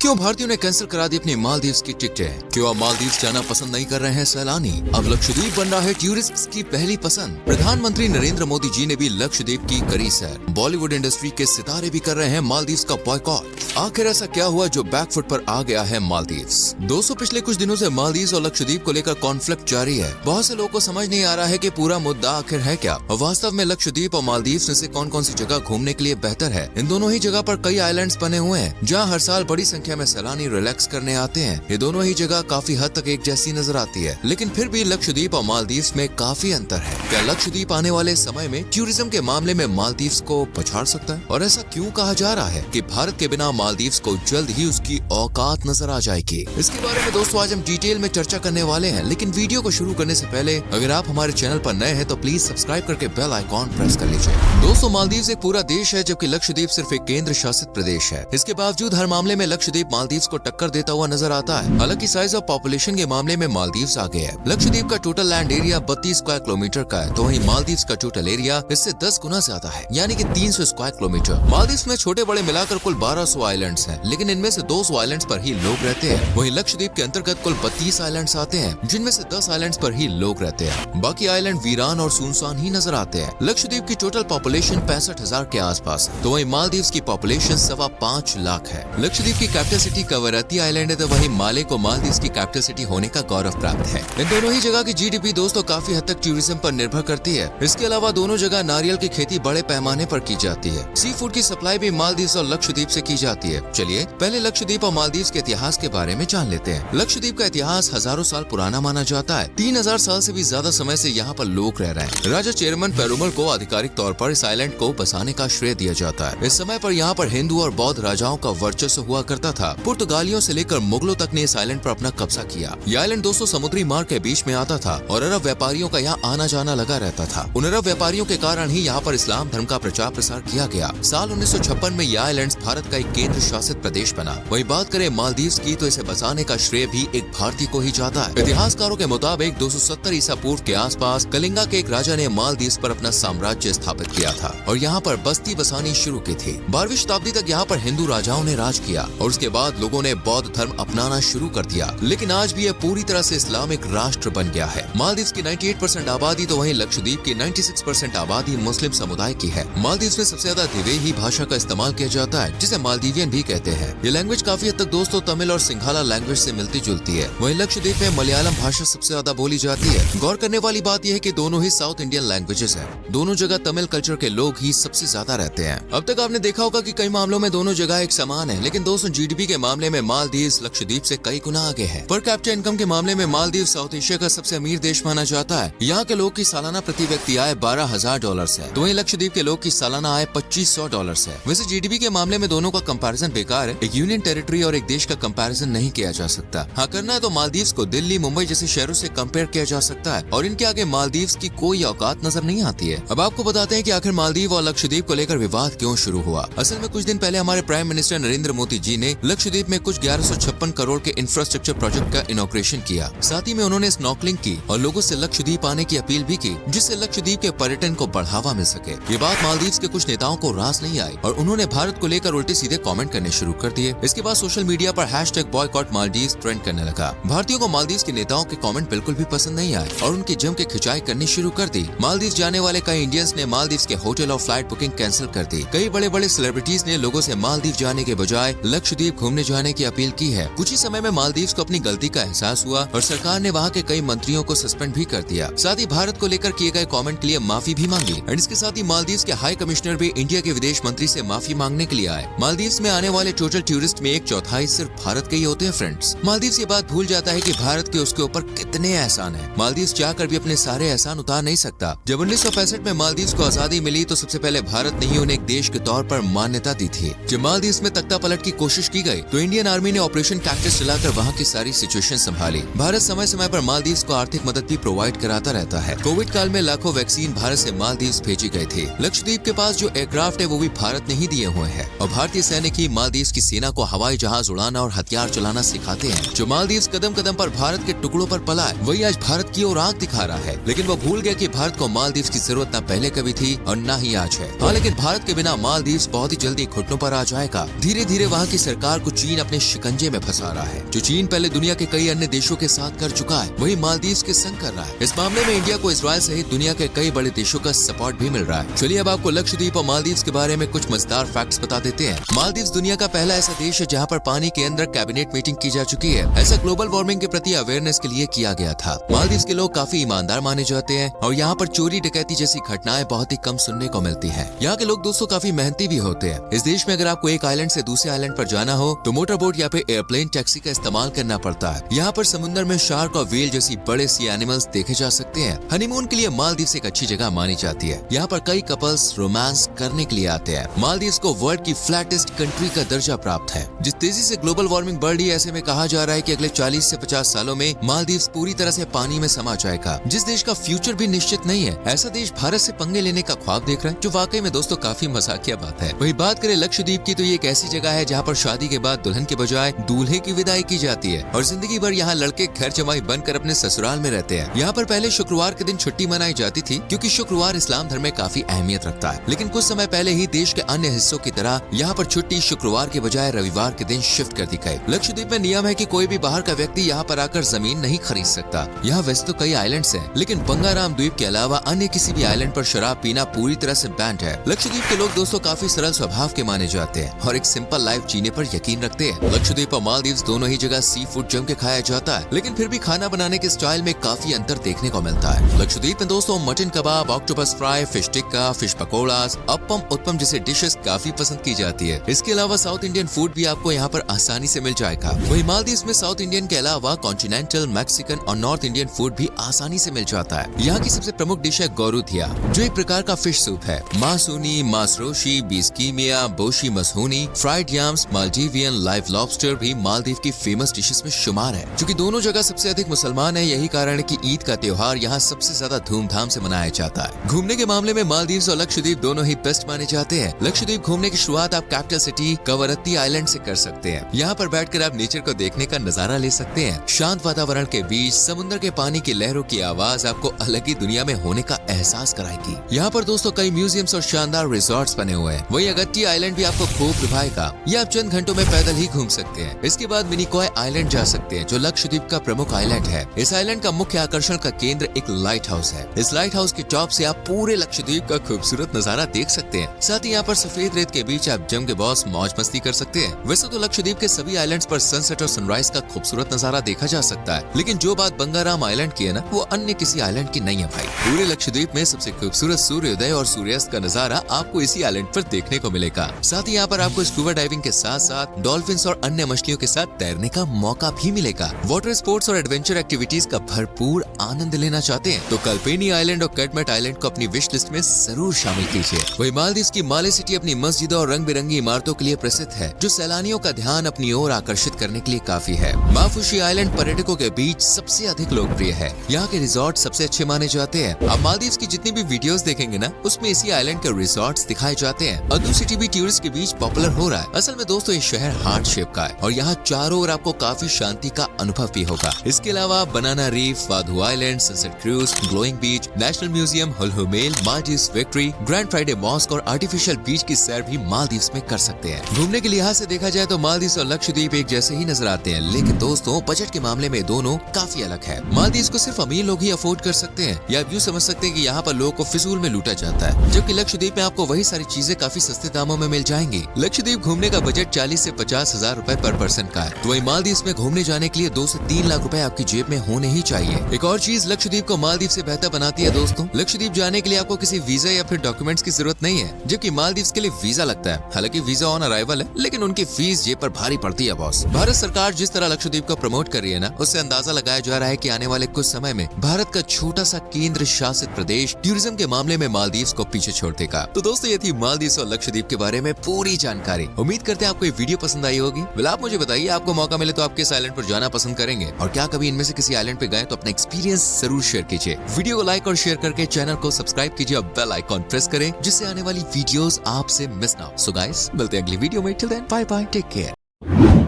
क्यों भारतीयों ने कैंसिल करा दी अपनी मालदीव्स की टिकटें? क्यों अब मालदीव्स जाना पसंद नहीं कर रहे हैं सैलानी? अब लक्षद्वीप बन रहा है टूरिस्ट की पहली पसंद। प्रधानमंत्री नरेंद्र मोदी जी ने भी लक्षद्वीप की करी सैर। बॉलीवुड इंडस्ट्री के सितारे भी कर रहे हैं मालदीव्स का बॉयकॉट। आखिर ऐसा क्या हुआ जो बैकफुट पर आ गया है मालदीव्स? दोस्तों, पिछले कुछ दिनों से मालदीव्स और लक्षद्वीप को लेकर कॉन्फ्लिक्ट जारी है। बहुत से लोगों को समझ नहीं आ रहा है कि पूरा मुद्दा आखिर है क्या और वास्तव में लक्षद्वीप और मालदीव्स में से कौन कौन सी जगह घूमने के लिए बेहतर है। इन दोनों ही जगह पर कई आइलैंड्स बने हुए हैं जहाँ हर साल बड़ी संख्या में सैलानी रिलैक्स करने आते हैं। ये दोनों ही जगह काफी हद तक एक जैसी नजर आती है, लेकिन फिर भी लक्षद्वीप और मालदीव्स में काफी अंतर है। क्या लक्षद्वीप आने वाले समय में टूरिज्म के मामले में मालदीव्स को पछाड़ सकता है? और ऐसा क्यों कहा जा रहा है कि भारत के बिना मालदीव्स को जल्द ही उसकी औकात नजर आ जाएगी? इसके बारे में दोस्तों आज हम डिटेल में चर्चा करने वाले हैं, लेकिन वीडियो को शुरू करने से पहले अगर आप हमारे चैनल पर नए हैं तो प्लीज सब्सक्राइब करके बेल आइकॉन प्रेस कर लीजिए। दोस्तों, मालदीव्स एक पूरा देश है जबकि लक्षद्वीप सिर्फ एक केंद्र शासित प्रदेश है। इसके बावजूद हर मामले में लक्षद्वीप मालदीव्स को टक्कर देता हुआ नजर आता है। हालांकि साइज और पॉपुलेशन के मामले में मालदीव्स आगे है। लक्षद्वीप का total land area 32 square kilometre का है, तो वहीं मालदीव्स का टोटल एरिया इससे 10 गुना ज्यादा है, यानी कि 300 स्क्वायर किलोमीटर। मालदीव्स में छोटे बड़े मिलाकर कुल 1200 आइलैंड्स हैं, लेकिन इनमें से 200 आइलैंड्स पर ही लोग रहते हैं। वहीं लक्षद्वीप के अंतर्गत कुल 32 आइलैंड्स आते हैं, जिनमें से 10 आइलैंड्स पर ही लोग रहते हैं। बाकी आइलैंड वीरान और सुनसान ही नजर आते हैं। लक्षद्वीप की टोटल पॉपुलेशन 65,000 के आसपास, तो वहीं मालदीव्स की पॉपुलेशन 5.25 लाख है। लक्षद्वीप की कैपिटल सिटी कवरत्ती आइलैंड है, तो वहीं माले को मालदीव्स की कैपिटल सिटी होने का गौरव प्राप्त है। इन दोनों ही जगह की जीडीपी दोस्तों काफी हद तक टूरिज्म पर निर्भर करती है। इसके अलावा दोनों जगह नारियल की खेती बड़े पैमाने पर की जाती है। सी फूड की सप्लाई भी मालदीव्स और लक्षद्वीप से की जाती है। चलिए पहले लक्षद्वीप और मालदीव्स के इतिहास के बारे में जान लेते हैं। लक्षद्वीप का इतिहास हजारों साल पुराना माना जाता है। 3000 साल से भी ज्यादा समय से यहाँ पर लोग रह रहे हैं। राजा चेरमन पेरुमल को आधिकारिक तौर पर इस आइलैंड को बसाने का श्रेय दिया जाता है। इस समय पर यहाँ पर हिंदू और बौद्ध राजाओं का वर्चस्व हुआ करता था। पुर्तगालियों से लेकर मुगलों तक ने इस आइलैंड पर अपना कब्जा किया। यह आइलैंड दोस्तों समुद्री मार्ग के बीच में आता था और अरब व्यापारियों का यहाँ आना जाना लगा रहता था। उन अरब व्यापारियों के कारण ही यहाँ पर इस्लाम धर्म का प्रचार प्रसार किया गया। साल 1956 में यह आइलैंड भारत का एक केंद्र शासित प्रदेश बना। वही बात करें मालदीव्स की तो इसे बसाने का श्रेय भी एक भारतीय को ही जाता है। इतिहासकारों के मुताबिक 270 ईसा पूर्व के आसपास कलिंगा के एक राजा ने मालदीव्स पर अपना साम्राज्य स्थापित किया था और यहाँ पर बस्ती बसानी शुरू की थी। 12वीं शताब्दी तक यहाँ पर हिंदू राजाओं ने राज किया और उसके बाद लोगों ने बौद्ध धर्म अपनाना शुरू कर दिया, लेकिन आज भी यह पूरी तरह से इस्लामिक राष्ट्र बन गया है। मालदीव्स की 98% आबादी तो वहीं लक्षद्वीप की 96% आबादी मुस्लिम समुदाय की है। मालदीव्स में सबसे ज्यादा दिवेही भाषा का इस्तेमाल किया जाता है, जिसे मालदीवियन भी कहते हैं। ये लैंग्वेज काफी हद तक दोस्तों तमिल और सिंघाला लैंग्वेज से मिलती जुलती है। वहीं लक्षद्वीप में मलयालम भाषा सबसे ज्यादा बोली जाती है। गौर करने वाली बात यह है कि दोनों ही साउथ इंडियन लैंग्वेजेस हैं। दोनों जगह तमिल कल्चर के लोग ही सबसे ज्यादा रहते हैं। अब तक आपने देखा होगा कि कई मामलों में दोनों जगह एक समान है, लेकिन दोस्तों जीडीपी के मामले में मालदीव्स लक्षद्वीप से कई गुना आगे है। पर कैपिटा इनकम के मामले में मालदीव साउथ एशिया का सबसे अमीर देश माना जाता है। यहाँ के लोग की सालाना प्रति व्यक्ति आय $12,000 है, तो वहीं लक्षद्वीप के लोग की सालाना आय $2,500 है। वैसे जीडीपी के मामले में दोनों का कंपैरिजन बेकार है। एक यूनियन टेरिटरी और एक देश का कंपैरिजन नहीं किया जा सकता। हाँ, करना है तो मालदीव्स को दिल्ली मुंबई जैसे शहरों से कंपेयर किया जा सकता है और इनके आगे मालदीव्स की कोई औकात नजर नहीं आती है। अब आपको बताते हैं कि आखिर मालदीव और लक्षद्वीप को लेकर विवाद क्यों शुरू हुआ। असल में कुछ दिन पहले हमारे प्राइम मिनिस्टर नरेंद्र मोदी जी ने लक्षद्वीप में कुछ 1156 करोड़ के इंफ्रास्ट्रक्चर प्रोजेक्ट का इनॉग्रेशन किया। साथ ही में उन्होंने स्नॉर्कलिंग की और लोगों से लक्षद्वीप आने की अपील भी की, जिससे लक्षद्वीप के पर्यटन को बढ़ावा मिल सके। ये बात मालदीव्स के कुछ नेताओं को रास नहीं आई और उन्होंने भारत को लेकर उल्टे सीधे कमेंट करने शुरू कर दिए। इसके बाद सोशल मीडिया पर #boycott_Maldives ट्रेंड करने लगा। भारतीयों को मालदीव्स के नेताओं के कमेंट बिल्कुल भी पसंद नहीं आए और उनकी जम के खिंचाई करनी शुरू कर दी। मालदीव्स जाने वाले कई इंडियंस ने मालदीव्स के होटल और फ्लाइट बुकिंग कैंसिल कर दी। कई बड़े बड़े सेलिब्रिटीज ने लोगों से मालदीव जाने के बजाय लक्षद्वीप घूमने जाने की अपील की है। कुछ ही समय में मालदीव्स को अपनी गलती का एहसास हुआ और सरकार ने वहाँ के कई मंत्रियों को सस्पेंड भी कर दिया। साथ ही भारत को लेकर किए गए कमेंट के लिए माफी भी मांगी और इसके साथ ही मालदीव्स के हाई कमिश्नर भी इंडिया के विदेश मंत्री से माफी मांगने के लिए आए। मालदीव्स में आने वाले टोटल टूरिस्ट में 1/4 सिर्फ भारत के ही होते हैं फ्रेंड्स। मालदीव्स ये बात भूल जाता है कि भारत के उसके ऊपर कितने एहसान है। मालदीव्स चाहकर भी अपने सारे एहसान उतार नहीं सकता। जब 1965 में मालदीव्स को आजादी मिली तो सबसे पहले भारत ने ही उन्हें एक देश के तौर पर मान्यता दी थी। जब मालदीव्स में तख्ता पलट की कोशिश की गई तो इंडियन आर्मी ने ऑपरेशन कैक्टस चलाकर वहाँ की सारी सिचुएशन संभाली। भारत समय समय पर मालदीव्स को आर्थिक मदद भी प्रोवाइड कराता रहता है। कोविड काल में लाखों वैक्सीन भारत से मालदीव्स भेजी गई थी। लक्षद्वीप के पास जो एयरक्राफ्ट है वो भी भारत ने ही दिए हुए हैं और भारतीय सैनिक ही मालदीव्स की सेना को हवाई जहाज उड़ाना और हथियार चलाना सिखाते हैं। जो मालदीव्स कदम कदम पर भारत के टुकड़ों पर पला है वही आज भारत की ओर आंख दिखा रहा है, लेकिन वो भूल गया कि भारत को मालदीव्स की जरूरत न पहले कभी थी और न ही आज है। हाँ, लेकिन भारत के बिना मालदीव्स बहुत ही जल्दी घुटनों पर आ जाएगा। धीरे धीरे वहाँ की सरकार सरकार को चीन अपने शिकंजे में फंसा रहा है। जो चीन पहले दुनिया के कई अन्य देशों के साथ कर चुका है, वही मालदीव के संग कर रहा है। इस मामले में इंडिया को इजराइल सहित दुनिया के कई बड़े देशों का सपोर्ट भी मिल रहा है। चलिए अब आपको लक्षद्वीप और मालदीव के बारे में कुछ मजेदार फैक्ट्स बता देते हैं। मालदीव दुनिया का पहला ऐसा देश है जहाँ पर पानी के अंदर कैबिनेट मीटिंग की जा चुकी है। ऐसा ग्लोबल वार्मिंग के प्रति अवेयरनेस के लिए किया गया था। मालदीव के लोग काफी ईमानदार माने जाते हैं और यहाँ पर चोरी डकैती जैसी घटनाएं बहुत ही कम सुनने को मिलती है। यहाँ के लोग दोस्तों काफी मेहनती भी होते हैं। इस देश में अगर आपको एक आइलैंड से दूसरे आइलैंड पर जाना हो तो मोटर बोट या फिर एयरप्लेन टैक्सी का इस्तेमाल करना पड़ता है। यहाँ पर समुद्र में शार्क और व्हेल जैसी बड़े सी एनिमल्स देखे जा सकते हैं। हनीमून के लिए मालदीव एक अच्छी जगह मानी जाती है। यहाँ पर कई कपल्स रोमांस करने के लिए आते हैं। मालदीव को वर्ल्ड की फ्लैटेस्ट कंट्री का दर्जा प्राप्त है। जिस तेजी से ग्लोबल वार्मिंग बढ़ रही है, ऐसे में कहा जा रहा है कि अगले 40 से 50 सालों में मालदीव पूरी तरह से पानी में समा जाएगा। जिस देश का फ्यूचर भी निश्चित नहीं है, ऐसा देश भारत से पंगे लेने का ख्वाब देख रहा है, जो वाकई में दोस्तों काफी मजाकिया बात है। वही बात करें लक्षद्वीप की, तो ये एक ऐसी जगह है जहाँ पर शादी के बाद दुल्हन के बजाय दूल्हे की विदाई की जाती है और जिंदगी भर यहाँ लड़के घर जमाई बनकर अपने ससुराल में रहते हैं। यहाँ पर पहले शुक्रवार के दिन छुट्टी मनाई जाती थी, क्योंकि शुक्रवार इस्लाम धर्म में काफी अहमियत रखता है। लेकिन कुछ समय पहले ही देश के अन्य हिस्सों की तरह यहाँ पर छुट्टी शुक्रवार के बजाय रविवार के दिन शिफ्ट कर दी गई। लक्षद्वीप में नियम है कि कोई भी बाहर का व्यक्ति यहाँ पर आकर जमीन नहीं खरीद सकता। यहाँ वैसे तो कई आइलैंड्स हैं, लेकिन बंगाराम द्वीप के अलावा अन्य किसी भी आइलैंड पर शराब पीना पूरी तरह से बैंड है। लक्षद्वीप के लोग दोस्तों काफी सरल स्वभाव के माने जाते हैं और एक सिंपल लाइफ जीने पर यकीन रखते हैं। लक्षद्वीप और मालदीव दोनों ही जगह सी फूड जम के खाया जाता है, लेकिन फिर भी खाना बनाने के स्टाइल में काफी अंतर देखने को मिलता है। लक्षद्वीप में दोस्तों mutton kebab, octopus fry, fish tikka, fish pakoras, appam, uttapam जैसे डिशेस काफी पसंद की जाती है। इसके अलावा साउथ इंडियन फूड भी आपको यहाँ पर आसानी से मिल जाएगा। वही मालदीव में साउथ इंडियन के अलावा कॉन्टिनेंटल, मैक्सिकन और नॉर्थ इंडियन फूड भी आसानी से मिल जाता है। यहाँ की सबसे प्रमुख डिश है गोरुथिया, जो एक प्रकार का फिश सूप है। मासूनी, मासरोशी, बिस्कीमिया, बोशी मसहूनी, फ्राइड याम्स, मालदीवियन लाइव लॉबस्टर भी मालदीव की फेमस डिशेस में शुमार है। क्योंकि दोनों जगह सबसे अधिक मुसलमान है, यही कारण है कि ईद का त्योहार यहाँ सबसे ज्यादा धूमधाम से मनाया जाता है। घूमने के मामले में मालदीव और लक्षद्वीप दोनों ही बेस्ट माने जाते हैं। लक्षद्वीप घूमने की शुरुआत आप कैपिटल सिटी कवरत्ती आइलैंड से कर सकते हैं। यहाँ पर बैठकर आप नेचर को देखने का नजारा ले सकते हैं। शांत वातावरण के बीच समुद्र के पानी की लहरों की आवाज आपको अलग ही दुनिया में होने का एहसास कराएगी। यहाँ पर दोस्तों कई म्यूजियम्स और शानदार रिजॉर्ट्स बने हुए हैं। वही अगत्ती आइलैंड भी आपको खूब लुभाएगा। ये आप चंद घंटों में पैदल ही घूम सकते हैं। इसके बाद मिनिकॉय आइलैंड जा सकते हैं, जो लक्षद्वीप का प्रमुख आइलैंड है। इस आइलैंड का मुख्य आकर्षण का केंद्र एक लाइट हाउस है। इस लाइट हाउस के टॉप से आप पूरे लक्षद्वीप का खूबसूरत नजारा देख सकते हैं। साथ ही यहाँ पर सफेद रेत के बीच आप जम के बॉस मौज मस्ती कर सकते हैं। वैसे तो लक्षद्वीप के सभी आइलैंड्स पर सनसेट और सनराइज का खूबसूरत नजारा देखा जा सकता है, लेकिन जो बात बंगाराम आइलैंड की है ना, वो अन्य किसी आइलैंड की नहीं है भाई। पूरे लक्षद्वीप में सबसे खूबसूरत सूर्योदय और सूर्यास्त का नजारा आपको इसी आइलैंड पर देखने को मिलेगा। साथ ही यहाँ पर आपको स्कूबा डाइविंग के साथ साथ डॉल्फिन्स और अन्य मछलियों के साथ तैरने का मौका भी मिलेगा। वाटर स्पोर्ट्स और एडवेंचर एक्टिविटीज का भरपूर आनंद लेना चाहते हैं तो कल्पेनी आइलैंड और कैटमेट आइलैंड को अपनी विश लिस्ट में जरूर शामिल कीजिए। वही मालदीव की माले सिटी अपनी मस्जिदों और रंग बिरंगी इमारतों के लिए प्रसिद्ध है, जो सैलानियों का ध्यान अपनी ओर आकर्षित करने के लिए काफी है। माफुशी आइलैंड पर्यटकों के बीच सबसे अधिक लोकप्रिय है। यहाँ के रिजॉर्ट सबसे अच्छे माने जाते हैं। आप मालदीव की जितनी भी वीडियोस देखेंगे ना, उसमें इसी आइलैंड के रिजॉर्ट्स दिखाए जाते हैं। अदू सिटी भी टूरिस्ट के बीच पॉपुलर हो रहा है। असल में दोस्तों ये शहर हार्ट शेप का है और यहाँ चारों ओर आपको काफी शांति का अनुभव भी होगा। इसके अलावा banana reef, Vaadhoo island, sunset cruise, glowing beach, national museum, Hulhumale, Maldives victory, grand Friday mosque और आर्टिफिशियल बीच की सैर भी मालदीव में कर सकते हैं। घूमने के लिहाज से देखा जाए तो मालदीव और लक्षद्वीप एक जैसे ही नजर आते हैं, लेकिन दोस्तों बजट के मामले में दोनों काफी अलग है। मालदीव को सिर्फ अमीर लोग ही अफोर्ड कर सकते हैं, या आप यूँ समझ सकते हैं कि यहाँ पर लोगों को फिजूल में लूटा जाता है, जबकि लक्षद्वीप में आपको वही सारी चीजें काफी सस्ते दामों में मिल जाएंगी। लक्षद्वीप घूमने का बजट 40 से 50 हजार रूपए पर पर्सन का है, तो वही मालदीव में घूमने जाने के लिए 2 से 3 लाख रुपए आपकी जेब में होने ही चाहिए। एक और चीज लक्षद्वीप को मालदीव से बेहतर बनाती है दोस्तों, लक्षद्वीप जाने के लिए आपको किसी वीजा या फिर डॉक्यूमेंट्स की जरूरत नहीं है, जबकि मालदीव के लिए वीजा लगता है। हालांकि वीजा ऑन अराइवल है, लेकिन उनकी फीस जेब पर भारी पड़ती है बॉस। भारत सरकार जिस तरह लक्षद्वीप को प्रमोट कर रही है ना, उससे अंदाजा लगाया जा रहा है कि आने वाले कुछ समय में भारत का छोटा सा केंद्र शासित प्रदेश टूरिज्म के मामले में मालदीव को पीछे छोड़ देगा। तो दोस्तों ये थी मालदीव और लक्षद्वीप के बारे में पूरी जानकारी। उम्मीद करते हैं आपको ये वीडियो पसंद आई होगी। वेल आप मुझे बताइए, आपको मौका मिले तो आप किस आइलैंड पर जाना पसंद करेंगे, और क्या कभी इनमें से किसी आइलैंड पे गए तो अपना एक्सपीरियंस जरूर शेयर कीजिए। वीडियो को लाइक और शेयर करके चैनल को सब्सक्राइब कीजिए और बेल आइकॉन प्रेस करें, जिससे आने वाली वीडियोस आपसे मिस ना हो। सो गाइस, मिलते हैं अगली वीडियो में। Till then bye bye, take care.